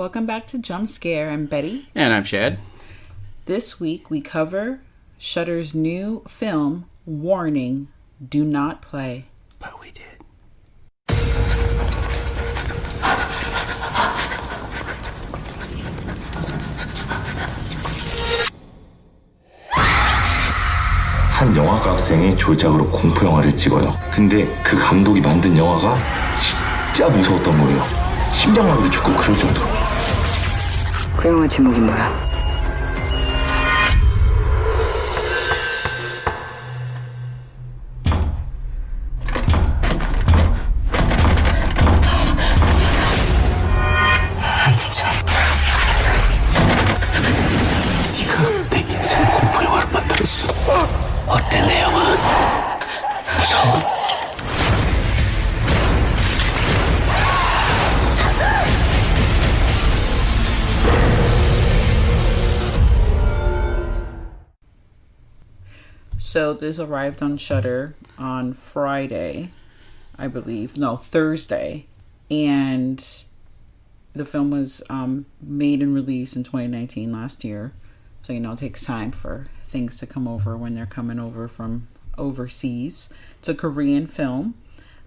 Welcome back to Jump Scare. I'm Betty. And I'm Chad. This week we cover Shudder's new film, Warning, Do Not Play. But we did. 한 영화과 학생이 졸작으로 공포 영화를 찍어요. 근데 그 감독이 만든 영화가 진짜 무서웠던 거예요. 심장마비도 죽고 그럴 정도로. 그 영화 제목이 뭐야? 한참. 네가 내 인생 공포 영화를 만들었어. 어때 내 영화? 무서워? So this arrived on Shudder on Friday, I believe. No, Thursday. And the film was made and released in 2019, last year. So, it takes time for things to come over when they're coming over from overseas. It's a Korean film.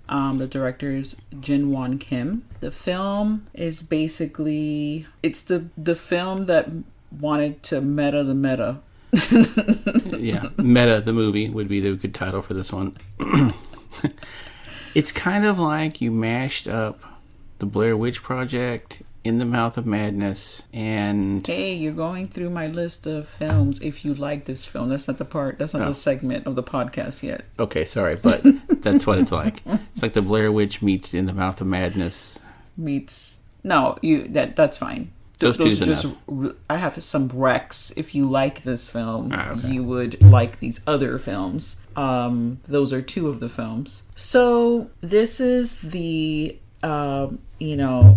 The director is Jin-Won Kim. The film is basically, it's the film that wanted to meta the meta. Yeah, Meta the movie would be the good title for this one. It's kind of like you mashed up the Blair Witch Project, In the Mouth of Madness, and... Hey, you're going through my list of films if you like this film. That's not the segment of the podcast yet. Okay, sorry, but that's what it's like. It's like the Blair Witch meets In the Mouth of Madness. That's fine. Those two's enough. I have some recs. If you like this film, okay. You would like these other films. Those are two of the films. So this is the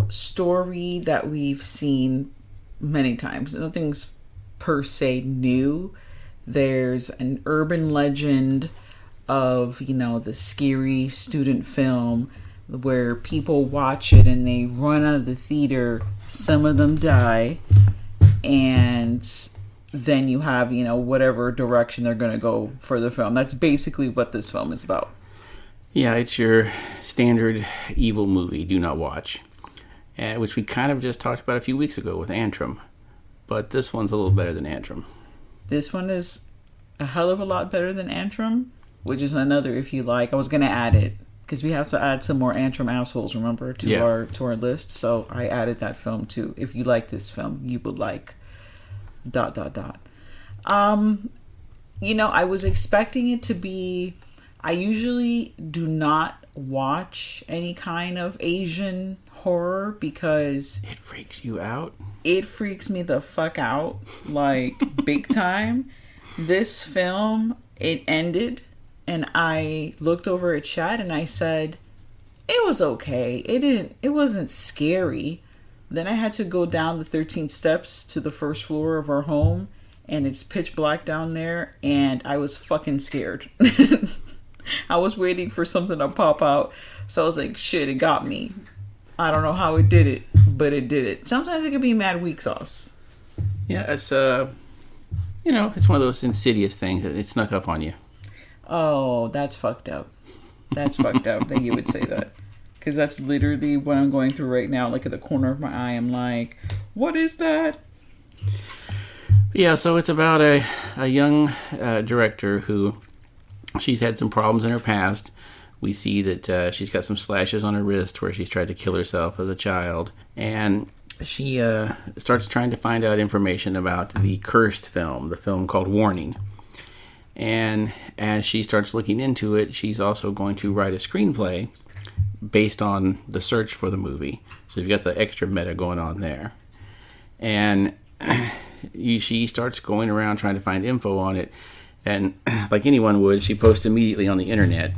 story that we've seen many times. Nothing's per se new. There's an urban legend of the scary student film where people watch it and they run out of the theater. Some of them die, and then you have, whatever direction they're going to go for the film. That's basically what this film is about. Yeah, it's your standard evil movie, do not watch, which we kind of just talked about a few weeks ago with Antrum. But this one's a little better than Antrum. This one is a hell of a lot better than Antrum, which is another, if you like. I was going to add it, because we have to add some more Antrum assholes, remember, to our list. So I added that film too. If you like this film, you would like ... I was expecting it to be... I usually do not watch any kind of Asian horror because... It freaks you out? It freaks me the fuck out, like, big time. This film, it ended... And I looked over at Chad and I said, it was okay. It wasn't scary. Then I had to go down the 13 steps to the first floor of our home, and it's pitch black down there, and I was fucking scared. I was waiting for something to pop out. So I was like, shit, it got me. I don't know how it did it, but it did it. Sometimes it could be mad weak sauce. Yeah, it's it's one of those insidious things that it snuck up on you. Oh, that's fucked up. That's fucked up that you would say that. Because that's literally what I'm going through right now. Like at the corner of my eye, I'm like, what is that? Yeah, so it's about a young director who, she's had some problems in her past. We see that she's got some slashes on her wrist where she's tried to kill herself as a child. And she starts trying to find out information about the cursed film, the film called Warning. And as she starts looking into it, she's also going to write a screenplay based on the search for the movie. So you've got the extra meta going on there. And she starts going around trying to find info on it. And like anyone would, she posts immediately on the internet.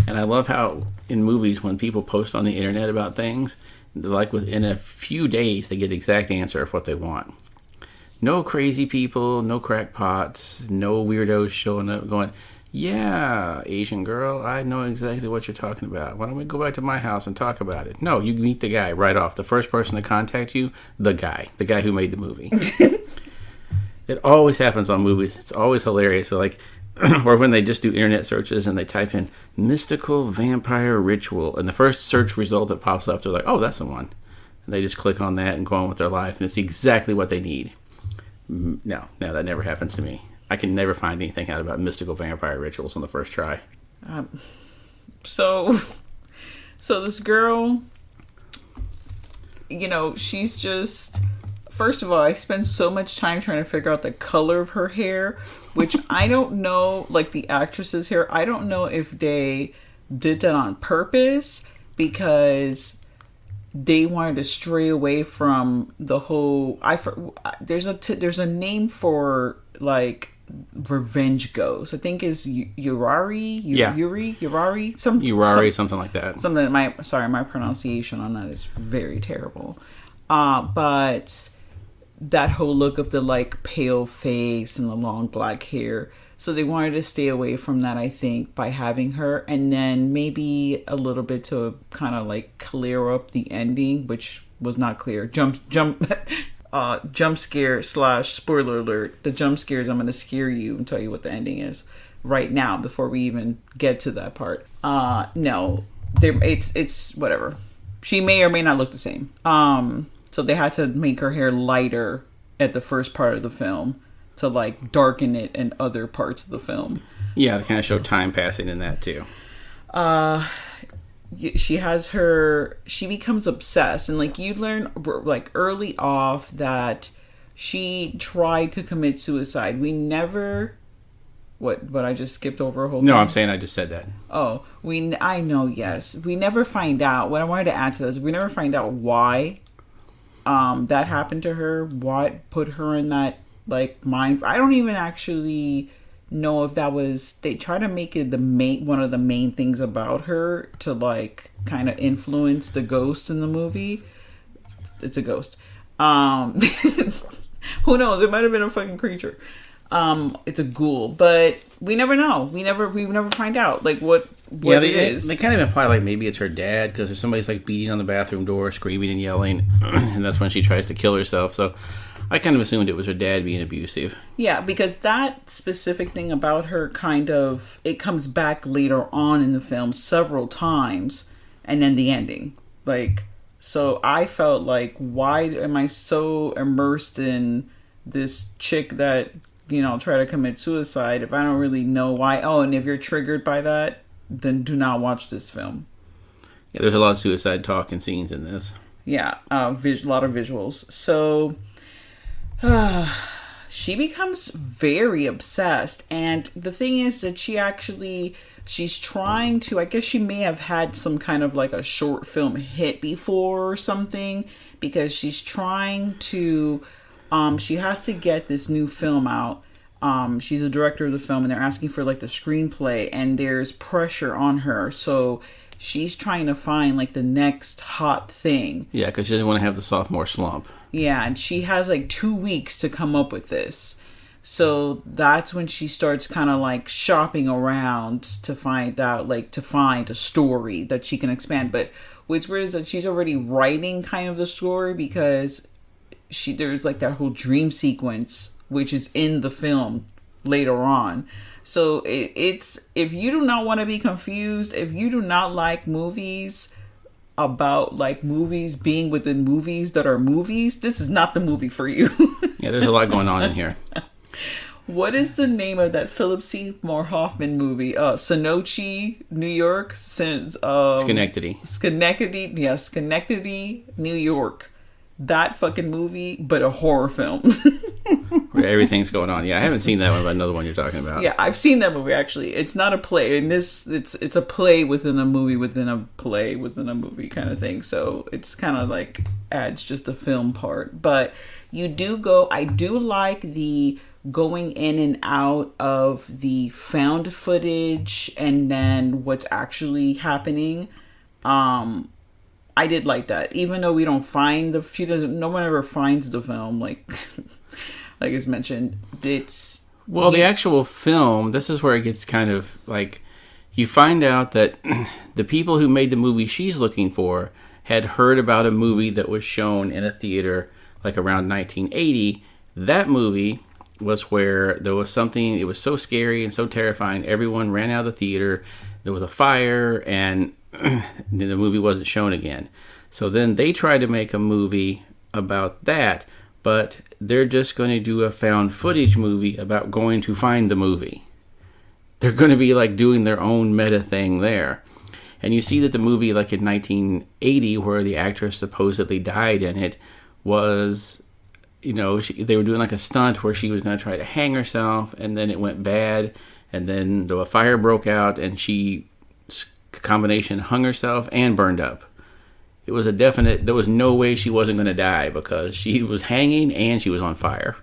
And I love how in movies when people post on the internet about things, like within a few days they get the exact answer of what they want. No crazy people, no crackpots, no weirdos showing up going, Yeah, Asian girl, I know exactly what you're talking about. Why don't we go back to my house and talk about it? No, you meet the guy right off. The first person to contact you, the guy who made the movie. It always happens on movies. It's always hilarious. So like, or when they just do internet searches and they type in mystical vampire ritual, and the first search result that pops up, they're like, oh, that's the one. And they just click on that and go on with their life, and it's exactly what they need. No, that never happens to me. I can never find anything out about mystical vampire rituals on the first try. So this girl, she's just... First of all, I spend so much time trying to figure out the color of her hair, which I don't know, like the actress's hair, I don't know if they did that on purpose because they wanted to stray away from the whole... There's a name for, like, revenge ghosts. I think is Urari? Urari? Something like that. My pronunciation on that is very terrible. But... that whole look of the like pale face and the long black hair, so they wanted to stay away from that, I think, by having her, and then maybe a little bit to kind of like clear up the ending, which was not clear. Jump scare / spoiler alert. The jump scares, I'm going to scare you and tell you what the ending is right now before we even get to that part. No, it's whatever. She may or may not look the same. So they had to make her hair lighter at the first part of the film to like darken it in other parts of the film. Yeah, to kind of show time passing in that too. She becomes obsessed, and like you learn like early off that she tried to commit suicide. We never... What I just skipped over a whole thing? No, I'm saying I just said that. Oh, I know, yes. We never find out. What I wanted to add to this, we never find out why that happened to her, what put her in that like mind. I don't even actually know if that was... They try to make it one of the main things about her to like kind of influence the ghost in the movie. It's a ghost. Who knows? It might have been a fucking creature. It's a ghoul, but we never know. We never find out like what it is. They kind of imply like maybe it's her dad because there's somebody's like beating on the bathroom door, screaming and yelling, and that's when she tries to kill herself. So I kind of assumed it was her dad being abusive. Yeah, because that specific thing about her it comes back later on in the film several times, and then the ending. Like, so I felt like, why am I so immersed in this chick that, try to commit suicide if I don't really know why? Oh, and if you're triggered by that, then do not watch this film. Yeah, there's a lot of suicide talk and scenes in this. Yeah, a lot of visuals. So she becomes very obsessed, and the thing is that she's trying to... I guess she may have had some kind of like a short film hit before or something, because she's trying to... she has to get this new film out. She's a director of the film, and they're asking for like the screenplay, and there's pressure on her. So she's trying to find like the next hot thing. Yeah, because she doesn't want to have the sophomore slump. Yeah, and she has like 2 weeks to come up with this. So that's when she starts kind of like shopping around to find a story that she can expand. But what's weird is that she's already writing kind of the story, because there's like that whole dream sequence which is in the film later on. So it's if you do not want to be confused, if you do not like movies about like movies being within movies that are movies, this is not the movie for you. Yeah, there's a lot going on in here. What is the name of that Philip Seymour Hoffman movie? Sonochi, New York. Schenectady. Schenectady, New York. That fucking movie, but a horror film. Where everything's going on. Yeah, I haven't seen that one, but another one you're talking about. Yeah, I've seen that movie, actually. It's not a play. In this, it's a play within a movie within a play within a movie kind of thing. So it's kind of like adds just a film part. But I do like the going in and out of the found footage and then what's actually happening. I did like that, even though we don't find no one ever finds the film, like it's mentioned. Well, the actual film, this is where it gets kind of like, you find out that the people who made the movie she's looking for had heard about a movie that was shown in a theater like around 1980. That movie was where there was something, it was so scary and so terrifying, everyone ran out of the theater, there was a fire, and the movie wasn't shown again. So then they tried to make a movie about that, but they're just going to do a found footage movie about going to find the movie. They're going to be like doing their own meta thing there. And you see that the movie, like in 1980, where the actress supposedly died in it, was, you know, they were doing like a stunt where she was going to try to hang herself, and then it went bad, and then a fire broke out, and she, combination, hung herself and burned up. It was a definite, there was no way she wasn't going to die because she was hanging and she was on fire.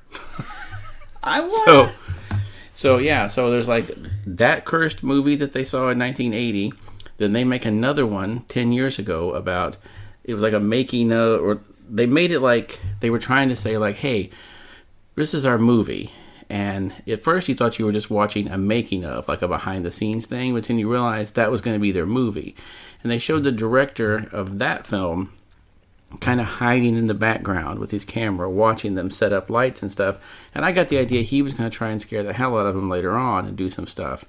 So there's like that cursed movie that they saw in 1980. Then they make another one 10 years ago about, it was like a making of, or they made it like they were trying to say like, hey, this is our movie. And at first you thought you were just watching a making of, like a behind the scenes thing, but then you realized that was going to be their movie. And they showed the director of that film kind of hiding in the background with his camera, watching them set up lights and stuff. And I got the idea he was going to try and scare the hell out of them later on and do some stuff.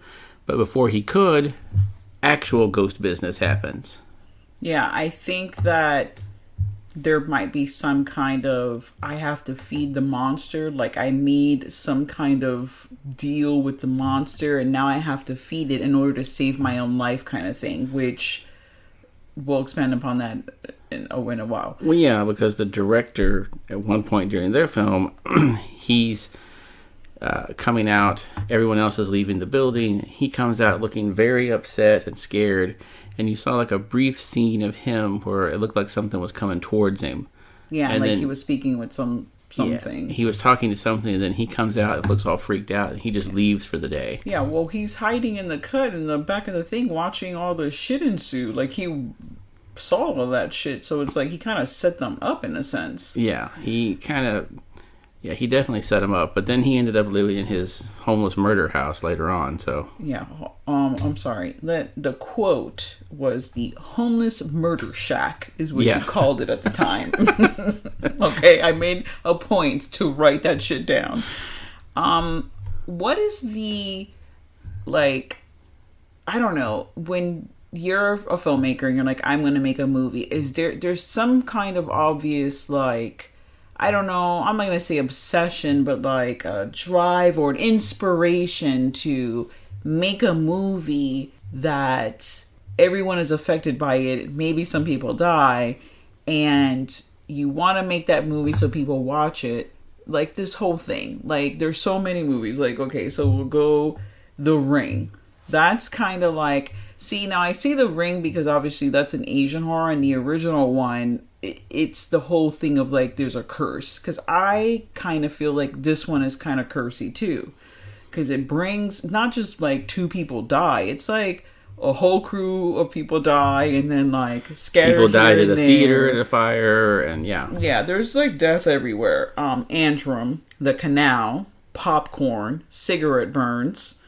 But before he could, actual ghost business happens. Yeah, I think that there might be some kind of, I have to feed the monster, like I need some kind of deal with the monster and now I have to feed it in order to save my own life kind of thing, which we'll expand upon that in a while. Well, yeah, because the director at one point during their film, he's coming out, everyone else is leaving the building, he comes out looking very upset and scared, and you saw like a brief scene of him where it looked like something was coming towards him. Yeah, and like then, he was speaking with something. Yeah, he was talking to something, and then he comes out and looks all freaked out, and he just leaves for the day. Yeah, well, he's hiding in the cut in the back of the thing watching all the shit ensue. Like, he saw all that shit, so it's like he kind of set them up in a sense. Yeah, he definitely set him up, but then he ended up living in his homeless murder house later on, so. Yeah, I'm sorry. The quote was the homeless murder shack is what you called it at the time. Okay, I made a point to write that shit down. What is the, like, I don't know, when you're a filmmaker and you're like, I'm going to make a movie, is there's some kind of obvious, like, I don't know, I'm not going to say obsession, but like a drive or an inspiration to make a movie that everyone is affected by it. Maybe some people die, and you want to make that movie so people watch it. Like this whole thing. Like there's so many movies. Like, okay, so we'll go The Ring. That's kind of like, see, now I say The Ring because obviously that's an Asian horror, and the original one, it's the whole thing of like there's a curse, because I kind of feel like this one is kind of cursy too, because it brings not just like two people die, it's like a whole crew of people die, and then like scattered people died in at the theater, in a fire, and yeah, there's like death everywhere. Antrum, The Canal, Popcorn, Cigarette Burns,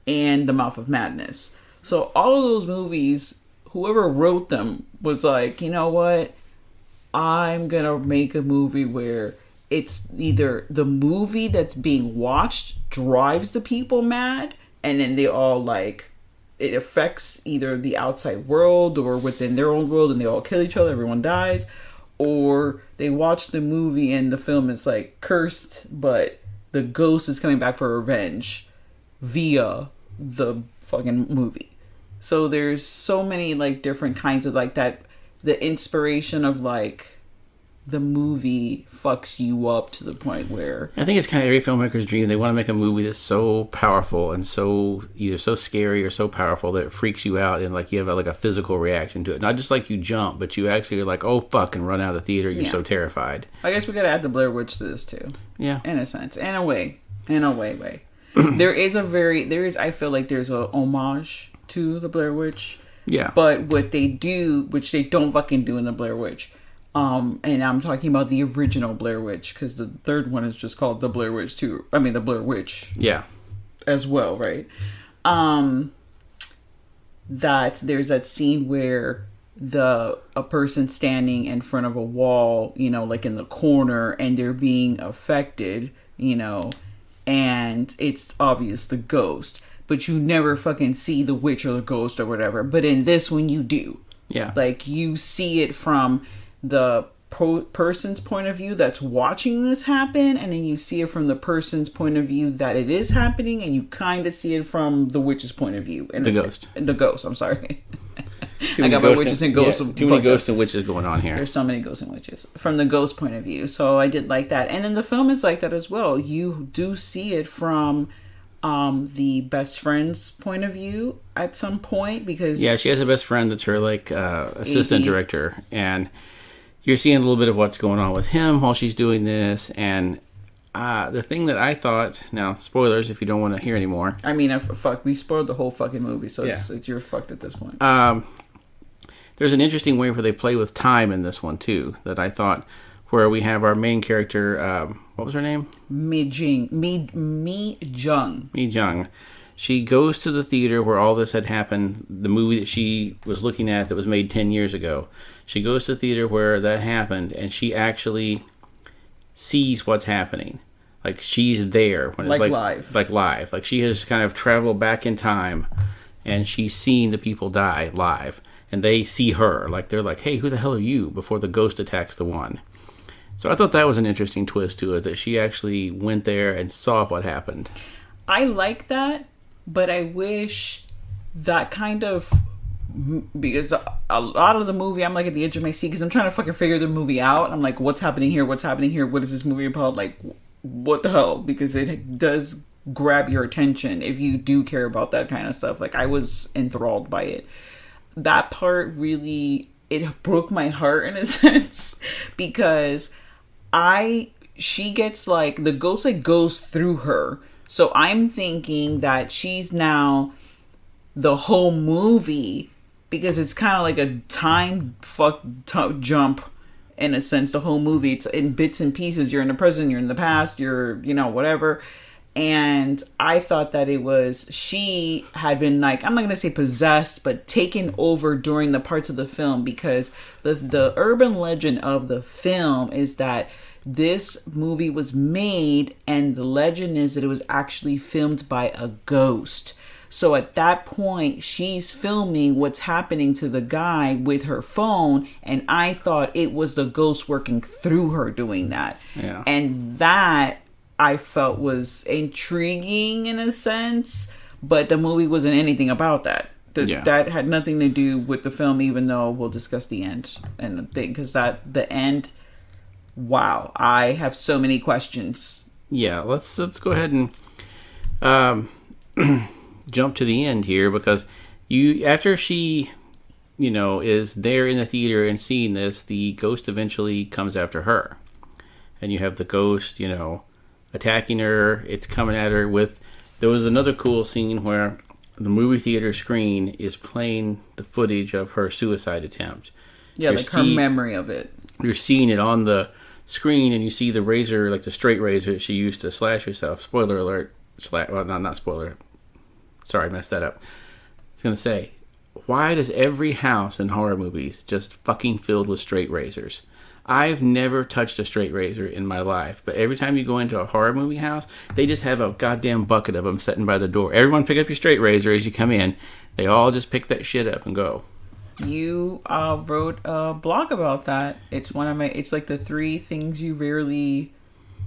and The Mouth of Madness. So all of those movies, whoever wrote them was like, you know what, I'm gonna make a movie where it's either the movie that's being watched drives the people mad, and then they all like, it affects either the outside world or within their own world, and they all kill each other, everyone dies, or they watch the movie and the film is like cursed, but the ghost is coming back for revenge via the fucking movie. So there's so many like different kinds of like that. The inspiration of like the movie fucks you up to the point where I think it's kind of every filmmaker's dream. They want to make a movie that's so powerful and so either so scary or so powerful that it freaks you out, and like you have like a physical reaction to it. Not just like you jump, but you actually are like, oh fuck, and run out of the theater. You're so terrified. I guess we gotta add the Blair Witch to this too. Yeah, in a sense, in a way. I feel like there's a homage to the Blair Witch. Yeah. But what they do, which they don't fucking do in the Blair Witch, and I'm talking about the original Blair Witch, because the third one is just called the Blair Witch 2. I mean, the Blair Witch. Yeah. as well, right? That there's that scene where a person standing in front of a wall, like in the corner, and they're being affected, and it's obvious the ghost, but you never fucking see the witch or the ghost or whatever. But in this one, you do. Yeah. Like, you see it from the person's point of view that's watching this happen, and then you see it from the person's point of view that it is happening, and you kind of see it from the witch's point of view. And the ghost. The ghost, I'm sorry. I got my witches and ghosts. Yeah, too many ghosts and witches going on here. There's so many ghosts and witches from the ghost point of view. So I did like that. And then the film is like that as well. You do see it from the best friend's point of view at some point, because... Yeah, she has a best friend that's her, assistant director. And you're seeing a little bit of what's going on with him while she's doing this. And the thing that I thought... Now, spoilers if you don't want to hear anymore. I mean, we spoiled the whole fucking movie, so you're fucked at this point. There's an interesting way where they play with time in this one, too, that I thought, where we have our main character, what was her name? Mi Jung. She goes to the theater where all this had happened, the movie that she was looking at that was made 10 years ago. She goes to the theater where that happened, and she actually sees what's happening. Like, she's there. When it's live. Like live. Like, she has kind of traveled back in time, and she's seen the people die live. And they see her. Like, they're like, hey, who the hell are you? Before the ghost attacks the one. So I thought that was an interesting twist to it, that she actually went there and saw what happened. I like that, but I wish that kind of... Because a lot of the movie, I'm like at the edge of my seat, because I'm trying to fucking figure the movie out. I'm like, what's happening here? What's happening here? What is this movie about? Like, what the hell? Because it does grab your attention if you do care about that kind of stuff. Like, I was enthralled by it. That part really, it broke my heart in a sense, because she gets the ghost goes through her. So I'm thinking that she's now the whole movie, because it's kind of like a time jump in a sense. The whole movie, it's in bits and pieces. You're in the present, you're in the past, you're, whatever. And I thought that she had been I'm not going to say possessed, but taken over during the parts of the film, because the urban legend of the film is that this movie was made, and the legend is that it was actually filmed by a ghost. So at that point, she's filming what's happening to the guy with her phone, and I thought it was the ghost working through her doing that. Yeah. And that I felt was intriguing in a sense, but the movie wasn't anything about that. That had nothing to do with the film, even though we'll discuss the end and the thing, because the end, wow, I have so many questions. Yeah, let's go ahead and jump to the end here, because after she is there in the theater and seeing this, the ghost eventually comes after her, and you have the ghost attacking her. It's coming at her there was another cool scene where the movie theater screen is playing the footage of her suicide attempt. Yeah, her memory of it. You're seeing it on the screen, and you see the razor, like the straight razor that she used to slash herself. Spoiler alert. Well, not spoiler. Sorry, I messed that up. I was going to say, why does every house in horror movies just fucking filled with straight razors? I've never touched a straight razor in my life, but every time you go into a horror movie house, they just have a goddamn bucket of them sitting by the door. Everyone pick up your straight razor as you come in. They all just pick that shit up and go. You wrote a blog about that. It's it's like the 3 things you rarely...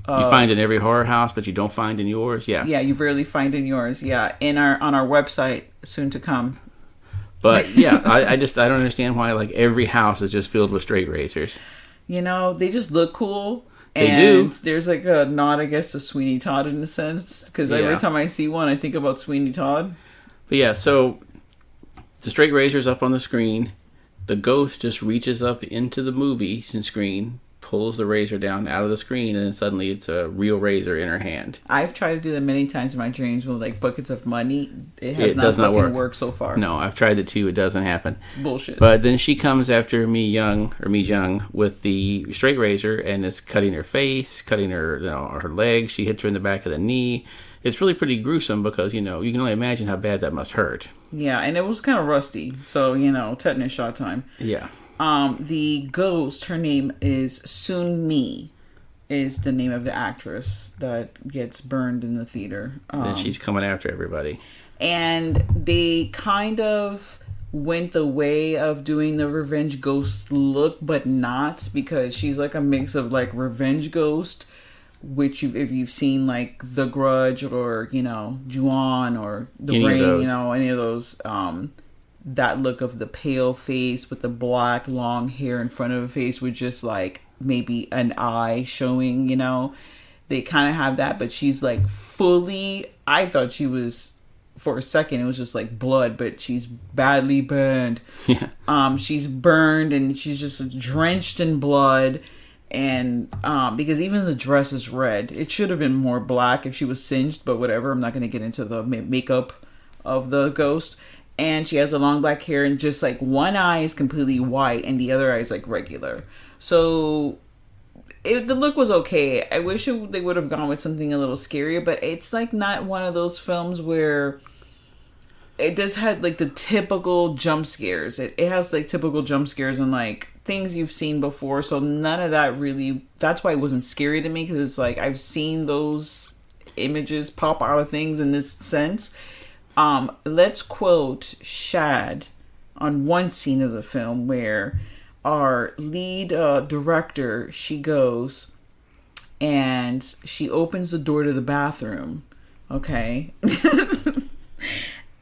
you find in every horror house, but you don't find in yours? Yeah. Yeah, you rarely find in yours. Yeah, on our website, soon to come. But yeah, I don't understand why every house is just filled with straight razors. They just look cool. They do. There's a nod, I guess, to Sweeney Todd in a sense, because every time I see one, I think about Sweeney Todd. But yeah, so the straight razor's up on the screen. The ghost just reaches up into the movie screen, pulls the razor down out of the screen, and then suddenly it's a real razor in her hand. I've tried to do that many times in my dreams with buckets of money. It does not work so far. No, I've tried it too. It doesn't happen. It's bullshit. But then she comes after Mi Jung with the straight razor and is cutting her face, cutting her her legs. She hits her in the back of the knee. it's really pretty gruesome because, you know, you can only imagine how bad that must hurt. Yeah, and it was kind of rusty. So, you know, tetanus shot time. Yeah. The ghost, her name is Soon Mi, is the name of the actress that gets burned in the theater. And she's coming after everybody. And they kind of went the way of doing the revenge ghost look, but not, because she's like a mix of like revenge ghost, which if you've seen like The Grudge or, you know, Ju-on or The Rain, you know, any of those, that look of the pale face with the black long hair in front of the face with just like maybe an eye showing, you know, they kind of have that, but she's like fully, I thought she was, for a second it was just like blood, but she's badly burned. Yeah. She's burned and she's just drenched in blood, and because even the dress is red. It should have been more black if she was singed, but whatever, I'm not going to get into the makeup of the ghost. And she has a long black hair, and just like one eye is completely white and the other eye is like regular. So the look was okay. I wish they would have gone with something a little scarier, but it's like not one of those films where it just had like the typical jump scares. It has like typical jump scares and like things you've seen before. So none of that really, that's why it wasn't scary to me, because it's like I've seen those images pop out of things in this sense. Let's quote Shad on one scene of the film where our lead director, she goes and she opens the door to the bathroom, okay?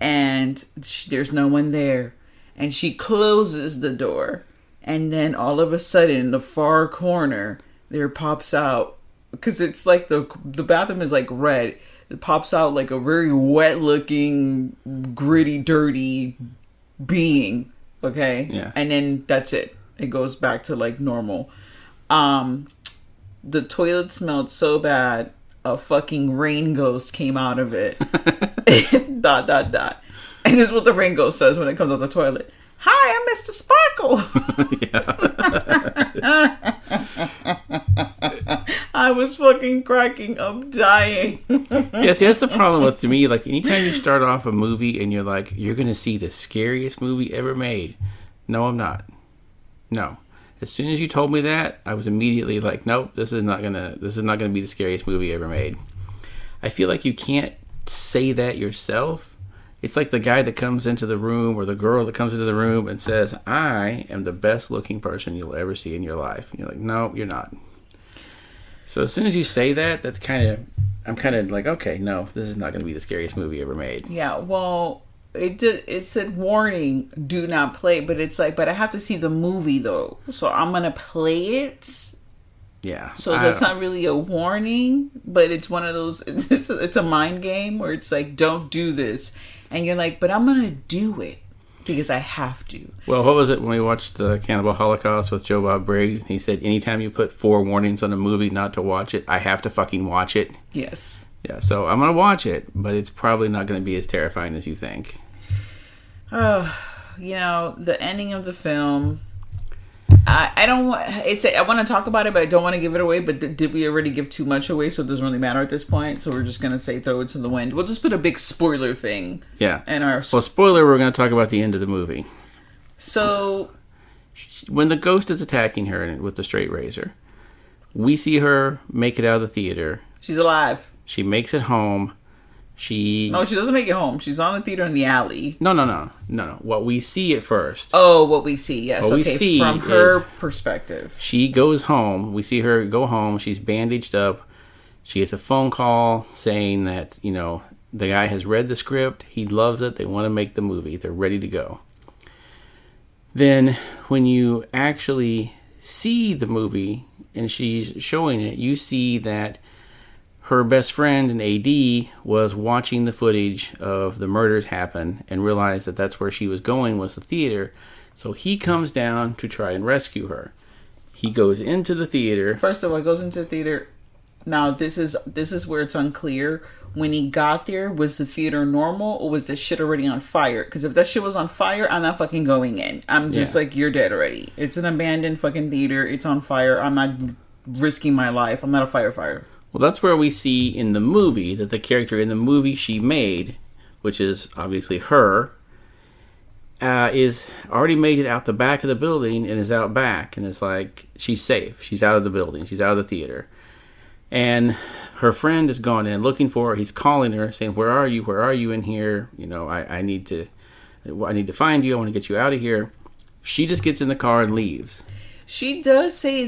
And there's no one there. And she closes the door. And then all of a sudden, in the far corner, there pops out, because it's like the bathroom is like red. It pops out like a very wet looking, gritty, dirty being. Okay? Yeah. And then that's it. It goes back to like normal. The toilet smelled so bad, a fucking rain ghost came out of it. ... And this is what the rain ghost says when it comes out the toilet. Hi, I'm Mr. Sparkle. I was fucking cracking up, dying. Yeah, see, that's the problem with, to me, like, anytime you start off a movie and you're like, you're going to see the scariest movie ever made. No, I'm not. No. As soon as you told me that, I was immediately like, nope, this is not gonna be the scariest movie ever made. I feel like you can't say that yourself. It's like the guy that comes into the room, or the girl that comes into the room and says, I am the best looking person you'll ever see in your life. And you're like, no, you're not. So as soon as you say that, I'm kind of like, okay, no, this is not going to be the scariest movie ever made. Yeah, well, it said warning, do not play, but it's like, but I have to see the movie though. So I'm going to play it. Yeah. So that's not really a warning, but it's one of those, it's a mind game where it's like, don't do this. And you're like, but I'm going to do it because I have to. Well, what was it when we watched the Cannibal Holocaust with Joe Bob Briggs? He said, anytime you put 4 warnings on a movie not to watch it, I have to fucking watch it. Yes. Yeah, so I'm going to watch it, but it's probably not going to be as terrifying as you think. Oh, you know, the ending of the film, I don't want, I want to talk about it, but I don't want to give it away. But did we already give too much away? So it doesn't really matter at this point. So we're just going to say throw it to the wind. We'll just put a big spoiler thing. Yeah. And our spoiler, we're going to talk about the end of the movie. So when the ghost is attacking her with the straight razor, we see her make it out of the theater. She's alive. She makes it home. No, she doesn't make it home. She's on the theater in the alley. No. What we see at first. Oh, what we see. Yes. What we see from her perspective. She goes home. We see her go home. She's bandaged up. She gets a phone call saying that, you know, the guy has read the script. He loves it. They want to make the movie. They're ready to go. Then when you actually see the movie and she's showing it, you see that her best friend and AD was watching the footage of the murders happen and realized that that's where she was going, was the theater. So he comes down to try and rescue her. He goes into the theater. First of all, he goes into the theater. Now, this is where it's unclear. When he got there, was the theater normal or was the shit already on fire? Because if that shit was on fire, I'm not fucking going in. I'm just like, you're dead already. It's an abandoned fucking theater. It's on fire. I'm not risking my life. I'm not a firefighter. Well, that's where we see in the movie that the character in the movie she made, which is obviously her, is already made it out the back of the building and is out back. And it's like, she's safe. She's out of the building. She's out of the theater. And her friend has gone in looking for her. He's calling her saying, where are you? Where are you in here? You know, I need to find you. I want to get you out of here. She just gets in the car and leaves. She does say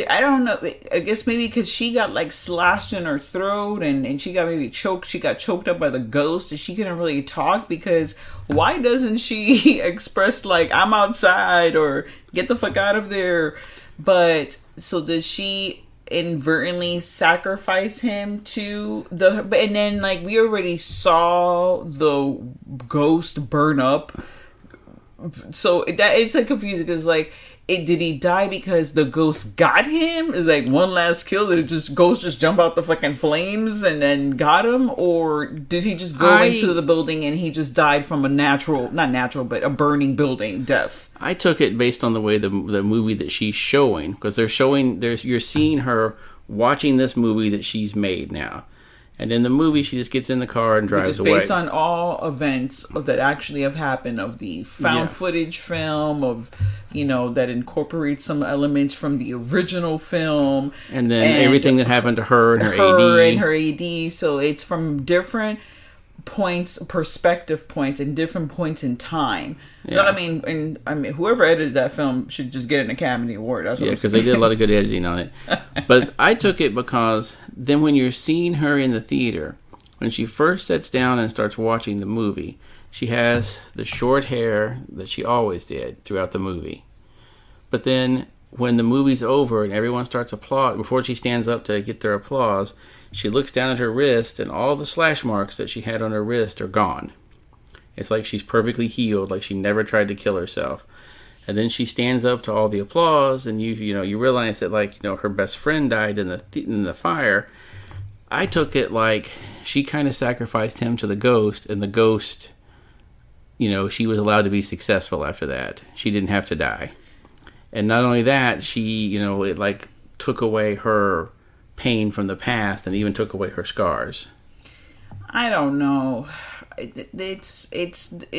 I don't know. I guess maybe because she got like slashed in her throat and she got maybe choked. She got choked up by the ghost and she couldn't really talk, because why doesn't she express like, I'm outside or get the fuck out of there? But so does she inadvertently sacrifice him to and then like we already saw the ghost burn up. So that it's like confusing because like, did he die because the ghost got him? Like one last kill? Did ghost just jump out the fucking flames and then got him? Or did he just go into the building and he just died from a burning building death? I took it based on the way the movie that she's showing, because you're seeing her watching this movie that she's made now. And in the movie, she just gets in the car and drives away. Based on all events that actually have happened, of the found footage film, of, you know, that incorporates some elements from the original film. And then everything that happened to her and her AD. So it's from different perspective points, and different points in time. You know what I mean? And I mean, whoever edited that film should just get an Academy Award. That's what because they did a lot of good editing on it. But I took it because then when you're seeing her in the theater, when she first sits down and starts watching the movie, she has the short hair that she always did throughout the movie. But then when the movie's over and everyone starts applauding, before she stands up to get their applause, she looks down at her wrist, and all the slash marks that she had on her wrist are gone. It's like she's perfectly healed, like she never tried to kill herself. And then she stands up to all the applause, and you realize that, like, you know, her best friend died in the fire. I took it like she kind of sacrificed him to the ghost, and the ghost, you know, she was allowed to be successful after that. She didn't have to die. And not only that, she, you know, it like took away her pain from the past and even took away her scars. I don't know. It's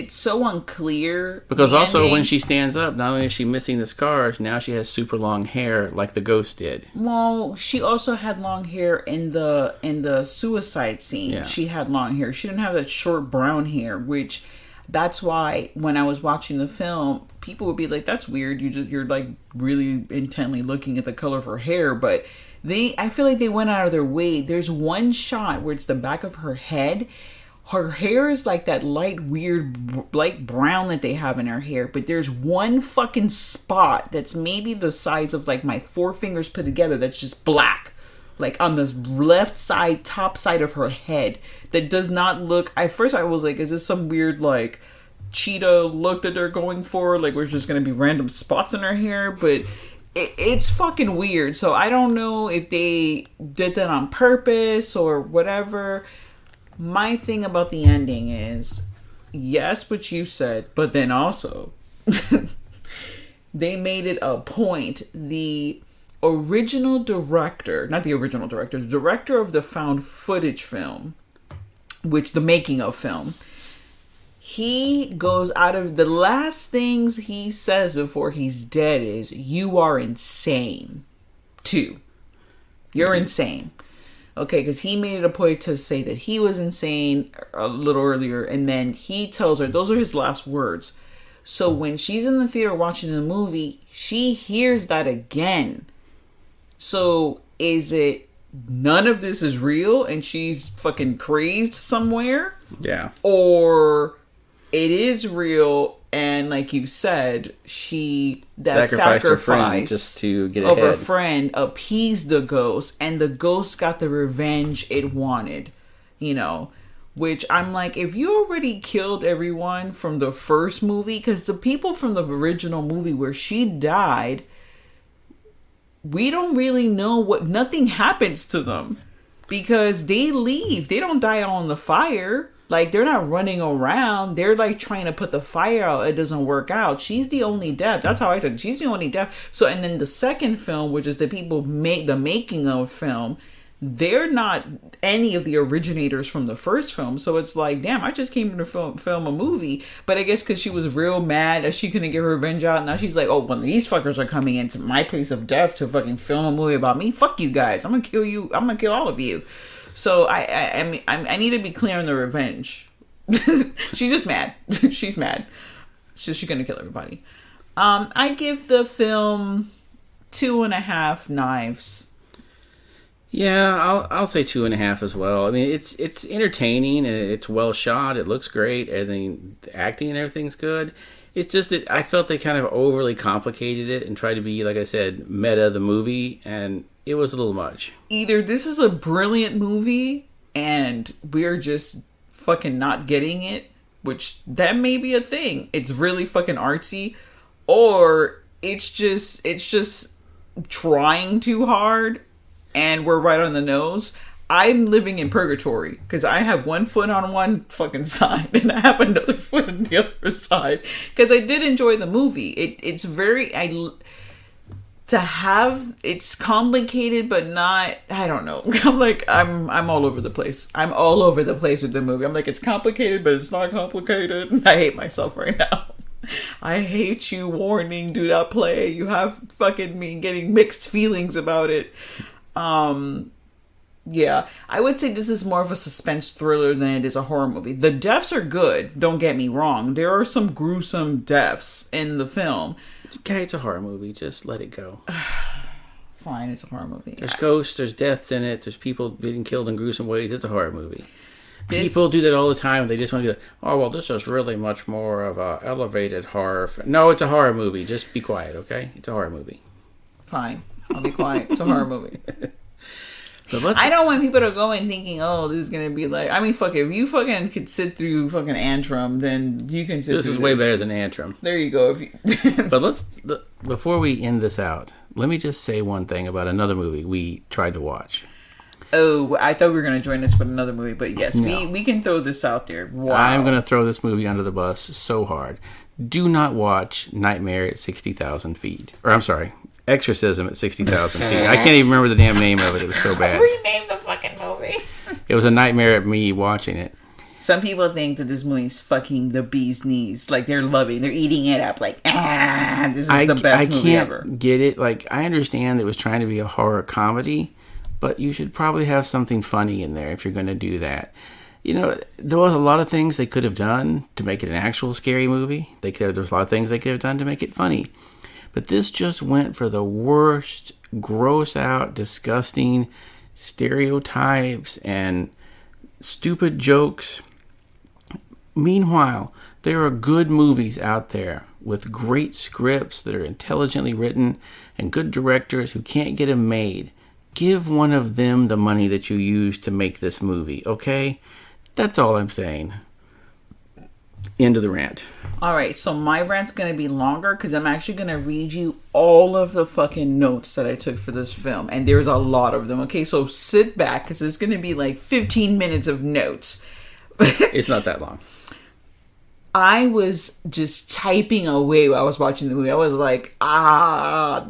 so unclear. Because also when she stands up, not only is she missing the scars, now she has super long hair like the ghost did. Well, she also had long hair in the suicide scene. Yeah. She had long hair. She didn't have that short brown hair, which that's why when I was watching the film, people would be like, "That's weird. You're like really intently looking at the color of her hair," but I feel like they went out of their way. There's one shot where it's the back of her head. Her hair is like that light brown that they have in her hair, but there's one fucking spot that's maybe the size of like my 4 fingers put together that's just black, like on the left side, top side of her head, that does not look. At first I was like, is this some weird like cheetah look that they're going for, like where it's just gonna be random spots in her hair? But it's fucking weird. So I don't know if they did that on purpose or whatever. My thing about the ending is, yes, what you said, but then also they made it a point. The director of the found footage film, which the making of film, he goes out of the last things he says before he's dead is, "You are insane, too. You're insane." Okay, because he made it a point to say that he was insane a little earlier, and then he tells her, those are his last words. So when she's in the theater watching the movie, she hears that again. So is it none of this is real and she's fucking crazed somewhere? Yeah. Or it is real, and like you said, that sacrifice her friend just to get of ahead. Her friend appeased the ghost, and the ghost got the revenge it wanted, you know. Which I'm like, if you already killed everyone from the first movie, because the people from the original movie where she died, we don't really know nothing happens to them, because they leave. They don't die on the fire. Like, they're not running around. They're, like, trying to put the fire out. It doesn't work out. She's the only death. That's how I took it. She's the only death. So, and then the second film, which is the people the making of film, they're not any of the originators from the first film. So it's like, damn, I just came to film a movie. But I guess because she was real mad that she couldn't get her revenge out, now she's like, oh, when these fuckers are coming into my place of death to fucking film a movie about me, fuck you guys. I'm gonna kill you. I'm gonna kill all of you. So I need to be clear on the revenge. She's just mad. She's mad. She's gonna kill everybody. I give the film 2.5 knives. Yeah, I'll say 2.5 as well. I mean, it's entertaining and it's well shot. It looks great. The acting and everything's good. It's just that I felt they kind of overly complicated it and tried to be, like I said, meta the movie, and it was a little much. Either this is a brilliant movie and we're just fucking not getting it, which that may be a thing. It's really fucking artsy, or it's just trying too hard and we're right on the nose. I'm living in purgatory because I have one foot on one fucking side and I have another foot on the other side, because I did enjoy the movie. It's complicated, but not, I don't know. I'm all over the place. I'm all over the place with the movie. I'm like, it's complicated, but it's not complicated. I hate myself right now. I hate you. Warning, do not play. You have fucking me getting mixed feelings about it. Yeah, I would say this is more of a suspense thriller than it is a horror movie. The deaths are good, don't get me wrong. There are some gruesome deaths in the film. Okay, it's a horror movie. Just let it go. Fine, it's a horror movie. There's ghosts, there's deaths in it, there's people being killed in gruesome ways. It's a horror movie. People do that all the time. They just want to be like, oh, well, this is really much more of a elevated horror. No, it's a horror movie. Just be quiet, okay? It's a horror movie. Fine. I'll be quiet. It's a horror movie. I don't want people to go in thinking, oh, this is going to be like... I mean, fuck it. If you fucking could sit through fucking Antrum, then you can sit This is way better than Antrum. There you go. But before we end this out, let me just say one thing about another movie we tried to watch. Oh, I thought we were going to join us with another movie, but yes, no. we can throw this out there. Wow. I'm going to throw this movie under the bus so hard. Do not watch Nightmare at 60,000 feet. Or, I'm sorry, Exorcism at 60,000 feet. I can't even remember the damn name of it. It was so bad. Rename the fucking movie. It was a nightmare at me watching it. Some people think that this movie is fucking the bee's knees. Like, they're eating it up. Like, this is the best movie ever. I can't get it. Like, I understand it was trying to be a horror comedy, but you should probably have something funny in there if you're going to do that. You know, there was a lot of things they could have done to make it an actual scary movie. There was a lot of things they could have done to make it funny. But this just went for the worst, gross out, disgusting stereotypes and stupid jokes. Meanwhile, there are good movies out there with great scripts that are intelligently written and good directors who can't get them made. Give one of them the money that you used to make this movie, okay? That's all I'm saying. End of the rant. All right, so my rant's going to be longer because I'm actually going to read you all of the fucking notes that I took for this film. And there's a lot of them, okay? So sit back because it's going to be like 15 minutes of notes. It's not that long. I was just typing away while I was watching the movie. I was like,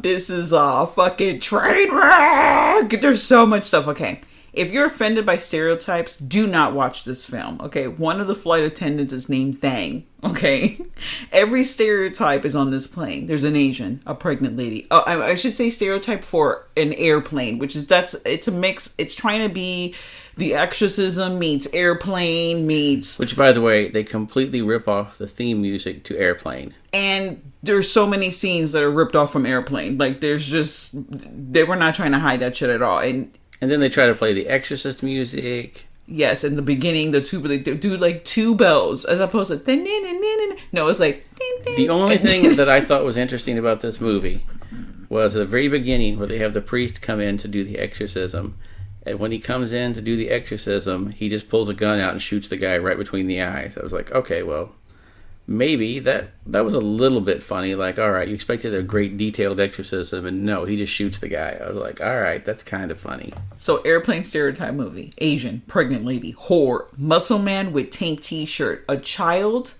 this is a fucking train wreck. There's so much stuff. Okay. If you're offended by stereotypes, do not watch this film, okay? One of the flight attendants is named Thang, okay? Every stereotype is on this plane. There's an Asian, a pregnant lady. Oh, I should say stereotype for an airplane, it's a mix. It's trying to be The Exorcism meets Airplane meets... Which, by the way, they completely rip off the theme music to Airplane. And there's so many scenes that are ripped off from Airplane. Like, they were not trying to hide that shit at all. And then they try to play the Exorcist music. Yes, in the beginning, they do like two bells as opposed to... No, it's like... The only thing that I thought was interesting about this movie was at the very beginning where they have the priest come in to do the exorcism. And when he comes in to do the exorcism, he just pulls a gun out and shoots the guy right between the eyes. I was like, okay, well... Maybe that was a little bit funny. Like, all right, you expected a great detailed exorcism, and no, he just shoots the guy. I was like, all right, that's kind of funny. So, airplane stereotype movie. Asian, pregnant lady, whore, muscle man with tank t-shirt. A child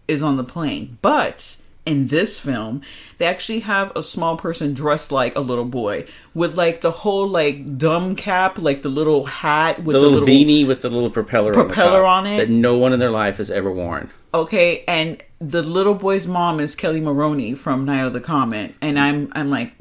is on the plane, but In this film, they actually have a small person dressed like a little boy with like the whole like dumb cap, like the little hat with the little beanie with the little propeller on it that no one in their life has ever worn. Okay, and the little boy's mom is Kelly Maroney from Night of the Comet, and I'm like,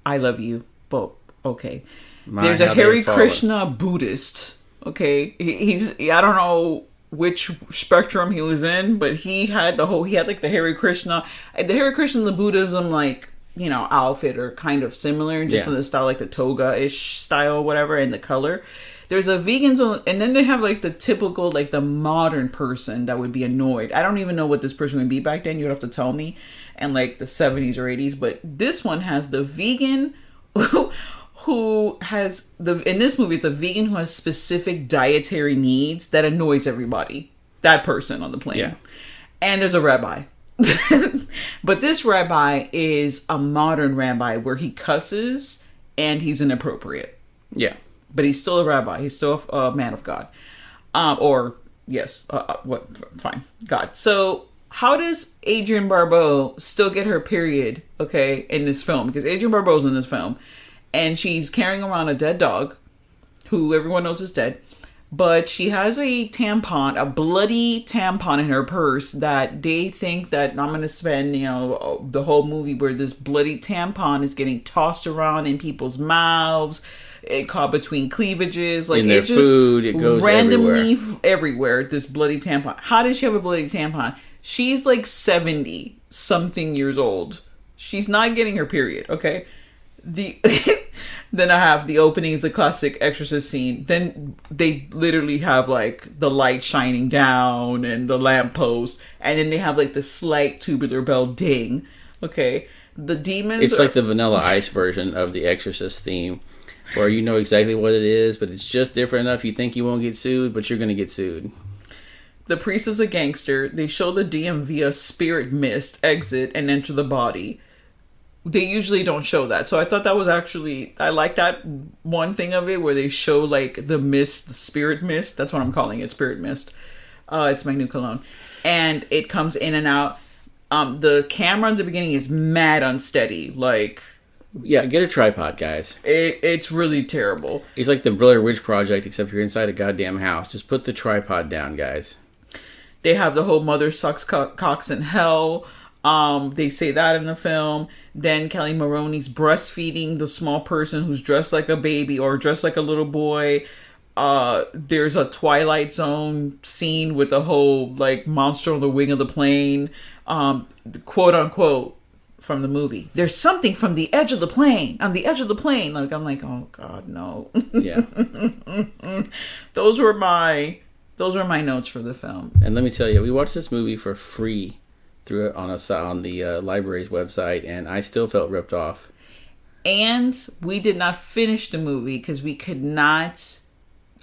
I love you, but okay. There's a Hare Krishna Buddhist. Okay, he's I don't know which spectrum he was in, but he had like the Hare Krishna and the Buddhism, like, you know, outfit are kind of similar, just in the style, like the toga-ish style or whatever, and the color. There's a vegan zone, and then they have like the typical, like the modern person that would be annoyed. I don't even know what this person would be back then. You would have to tell me, and like the 70s or 80s. But this one has the vegan who has in this movie, it's a vegan who has specific dietary needs that annoys everybody. That person on the plane. Yeah. And there's a rabbi. But this rabbi is a modern rabbi where he cusses and he's inappropriate. Yeah. But he's still a rabbi. He's still a man of God. Fine. God. So how does Adrienne Barbeau still get her period, okay, in this film? Because Adrienne Barbeau's in this film. And she's carrying around a dead dog, who everyone knows is dead. But she has a tampon, a bloody tampon in her purse that they think that I'm going to spend, you know, the whole movie where this bloody tampon is getting tossed around in people's mouths. It caught between cleavages. Like, in their food, it goes randomly everywhere, this bloody tampon. How does she have a bloody tampon? She's like 70-something years old. She's not getting her period, okay? Then I have the opening is the classic Exorcist scene. Then they literally have like the light shining down and the lamppost, and then they have like the slight tubular bell ding. Okay, the demons. It's like the Vanilla Ice version of the Exorcist theme, where you know exactly what it is, but it's just different enough. You think you won't get sued, but you're going to get sued. The priest is a gangster. They show the DM via spirit mist exit and enter the body. They usually don't show that. So I thought that was actually, I like that one thing of it where they show like the mist, the spirit mist. That's what I'm calling it, spirit mist. It's my new cologne. And it comes in and out. The camera in the beginning is mad unsteady. Like, yeah, get a tripod, guys. It's really terrible. It's like the Blair Witch Project, except you're inside a goddamn house. Just put the tripod down, guys. They have the whole mother sucks cocks in hell. They say that in the film. Then Kelly Maroney's breastfeeding the small person who's dressed like a baby or dressed like a little boy. There's a Twilight Zone scene with the whole like monster on the wing of the plane. Quote unquote from the movie. There's something from the edge of the plane. On the edge of the plane. Like, I'm like, oh God, no. Yeah. Those were my notes for the film. And let me tell you, we watched this movie for free through it on the library's website, and I still felt ripped off. And we did not finish the movie because we could not.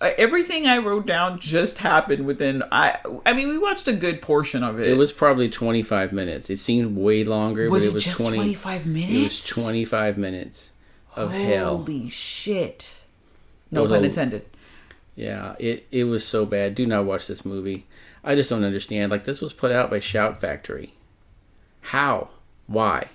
Everything I wrote down just happened within. I mean, we watched a good portion of it. It was probably 25 minutes. It seemed way longer. Was but it was just 25 minutes? It was 25 minutes of hell. Holy shit! No pun intended. Yeah, it was so bad. Do not watch this movie. I just don't understand. Like, this was put out by Shout Factory. How? Why?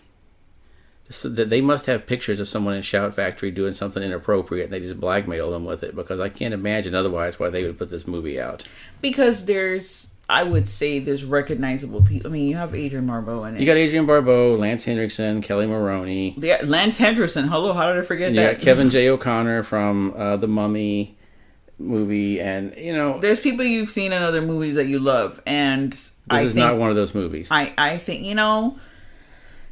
They must have pictures of someone in Shout Factory doing something inappropriate, and they just blackmail them with it, because I can't imagine otherwise why they would put this movie out. Because there's recognizable people. I mean, you have Adrienne Barbeau in it. You got Adrienne Barbeau, Lance Henriksen, Kelly Maroney. Yeah, Lance Henriksen. Hello, how did I forget that? Yeah, Kevin J. O'Connor from The Mummy movie, and you know, there's people you've seen in other movies that you love, and this is not one of those movies. I think, you know,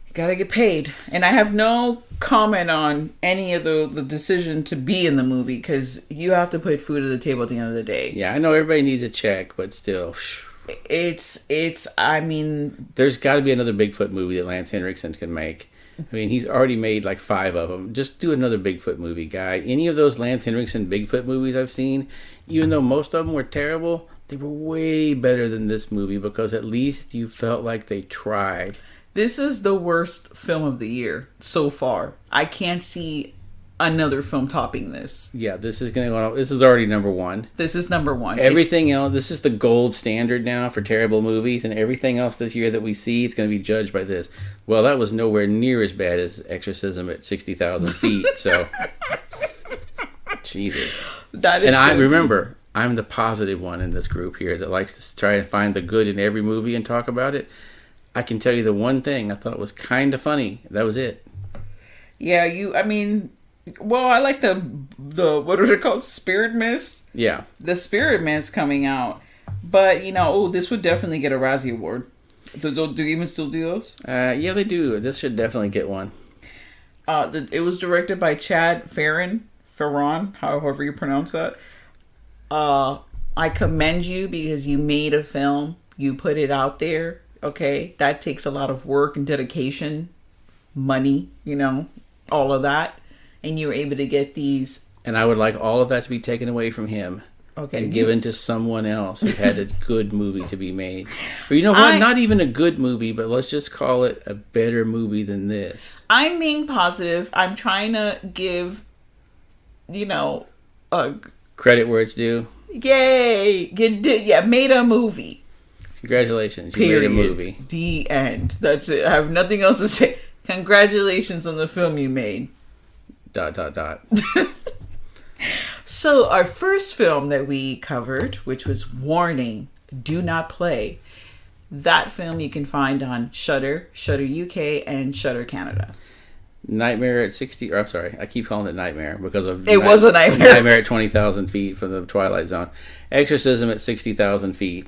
you gotta get paid, and I have no comment on any of the decision to be in the movie, because you have to put food at the table at the end of the day. Yeah, I know everybody needs a check, but still, I mean, there's got to be another Bigfoot movie that Lance Henriksen can make. I mean, he's already made like 5 of them. Just do another Bigfoot movie, guy. Any of those Lance Henriksen Bigfoot movies I've seen, even though most of them were terrible, they were way better than this movie, because at least you felt like they tried. This is the worst film of the year so far. I can't see another film topping this. Yeah, this is going to go on. This is already number one. This is number one. Everything else, this is the gold standard now for terrible movies, and everything else this year that we see, it's going to be judged by this. Well, that was nowhere near as bad as Exorcism at 60,000 feet, so... Jesus. That is and I remember, I'm the positive one in this group here that likes to try and find the good in every movie and talk about it. I can tell you the one thing I thought was kind of funny. That was it. Yeah, well, I like the what is it called? Spirit Mist? Yeah. The Spirit Mist coming out. But, this would definitely get a Razzie Award. Do you even still do those? Yeah, they do. This should definitely get one. It was directed by Chad Farron, however you pronounce that. I commend you because you made a film. You put it out there. Okay? That takes a lot of work and dedication. Money, all of that. And you were able to get these. And I would like all of that to be taken away from him. Okay. And given to someone else who had a good movie to be made. Or you know what? Not even a good movie, but let's just call it a better movie than this. I'm being positive. I'm trying to give, credit where it's due. Yay! Made a movie. Congratulations. You Period. made a movie. The end. That's it. I have nothing else to say. Congratulations on the film you made. ... So our first film that we covered, which was Warning, Do Not Play. That film you can find on Shudder, Shudder UK, and Shudder Canada. Nightmare at 60... I'm sorry, I keep calling it Nightmare because of... It was a nightmare. Nightmare at 20,000 feet from the Twilight Zone. Exorcism at 60,000 feet.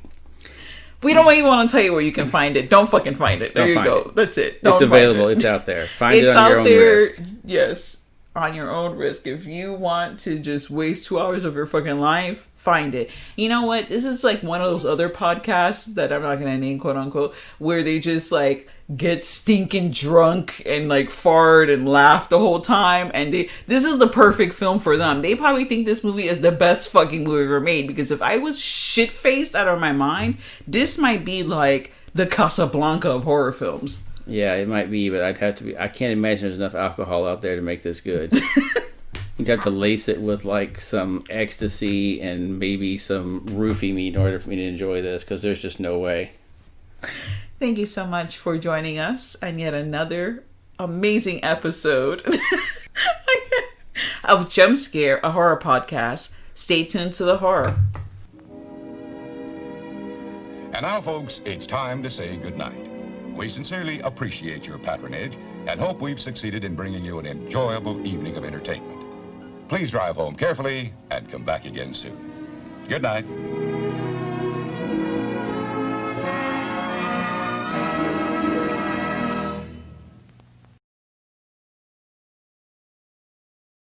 We don't even want to tell you where you can find it. Don't fucking find it. There you go. That's it. It's available. It's out there. Find it on your own risk. Yes. On your own risk. If you want to just waste 2 hours of your fucking life, find it. You know what? This is like one of those other podcasts that I'm not going to name, quote unquote, where they just like get stinking drunk and like fart and laugh the whole time. And this is the perfect film for them. They probably think this movie is the best fucking movie ever made. Because if I was shit-faced out of my mind, this might be like the Casablanca of horror films. Yeah, it might be, but I'd have to be... I can't imagine there's enough alcohol out there to make this good. You'd have to lace it with, like, some ecstasy and maybe some roofie meat in order for me to enjoy this, because there's just no way. Thank you so much for joining us on yet another amazing episode of Jump Scare, a horror podcast. Stay tuned to the horror. And now, folks, it's time to say goodnight. We sincerely appreciate your patronage and hope we've succeeded in bringing you an enjoyable evening of entertainment. Please drive home carefully and come back again soon. Good night.